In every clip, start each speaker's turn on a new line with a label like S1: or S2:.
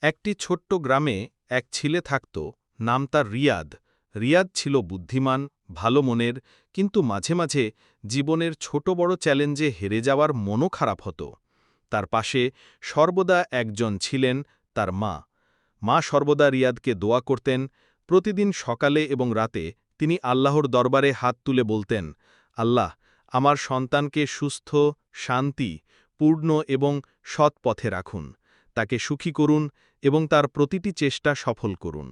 S1: একটি ছোট্ট গ্রামে এক ছেলে থাকত, নাম তার রিয়াদ। রিয়াদ ছিল বুদ্ধিমান, ভালো মনের, কিন্তু মাঝে মাঝে জীবনের ছোট বড় চ্যালেঞ্জে হেরে যাওয়ার মনও খারাপ হতো। তার পাশে সর্বদা একজন ছিলেন, তার মা। মা সর্বদা রিয়াদকে দোয়া করতেন। প্রতিদিন সকালে এবং রাতে তিনি আল্লাহর দরবারে হাত তুলে বলতেন, আল্লাহ, আমার সন্তানকে সুস্থ, শান্তি, পূর্ণ এবং সৎ পথে রাখুন, তাকে সুখী করুন এবং তার প্রতিটি চেষ্টা সফল করুন।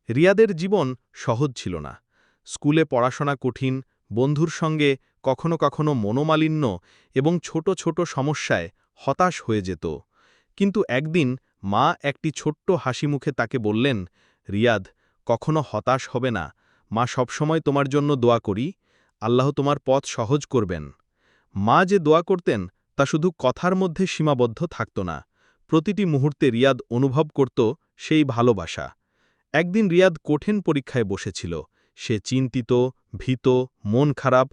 S1: রিয়াদের জীবন সহজ ছিল না। স্কুলে পড়াশোনা কঠিন, বন্ধুর সঙ্গে কখনো কখনো মনোমালিন্য এবং ছোট ছোট সমস্যায় হতাশ হয়ে যেত। কিন্তু একদিন মা একটি ছোট্ট হাসি মুখে তাকে বললেন, রিয়াদ, কখনো হতাশ হবে না, মা সবসময় তোমার জন্য দোয়া করি, আল্লাহ তোমার পথ সহজ করবেন। মা যে দোয়া করতেন তা শুধু কথার মধ্যে সীমাবদ্ধ থাকত না। প্রতিটি মুহূর্তে রিয়াদ অনুভব করত সেই ভালোবাসা। একদিন রিয়াদ কঠিন পরীক্ষায় বসেছিল। সে চিন্তিত, ভীত, মন খারাপ,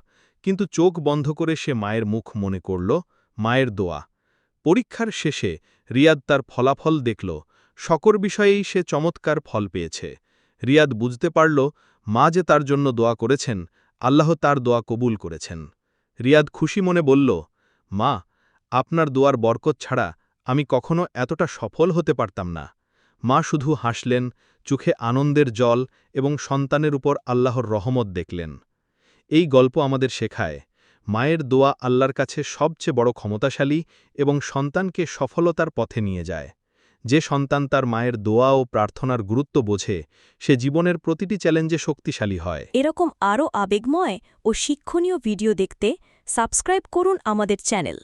S1: কিন্তু চোখ বন্ধ করে সে মায়ের মুখ মনে করল, মায়ের দোয়া। পরীক্ষার শেষে রিয়াদ তার ফলাফল দেখল। সকল বিষয়েই সে চমৎকার ফল পেয়েছে। রিয়াদ বুঝতে পারল, মা যে তার জন্য দোয়া করেছেন, আল্লাহ তার দোয়া কবুল করেছেন। রিয়াদ খুশি মনে বলল, মা, আপনার দোয়ার বরকত ছাড়া আমি কখনো এতটা সফল হতে পারতাম না। মা শুধু হাসলেন, চোখে আনন্দের জল এবং সন্তানের উপর আল্লাহর রহমত দেখলেন। এই গল্প আমাদের শেখায়, মায়ের দোয়া আল্লাহর কাছে সবচেয়ে বড় ক্ষমতাশালী এবং সন্তানকে সফলতার পথে নিয়ে যায়। যে সন্তান তার মায়ের দোয়া ও প্রার্থনার গুরুত্ব বোঝে, সে জীবনের প্রতিটি চ্যালেঞ্জে শক্তিশালী হয়।
S2: এরকম আরও আবেগময় ও শিক্ষণীয় ভিডিও দেখতে সাবস্ক্রাইব করুন আমাদের চ্যানেল।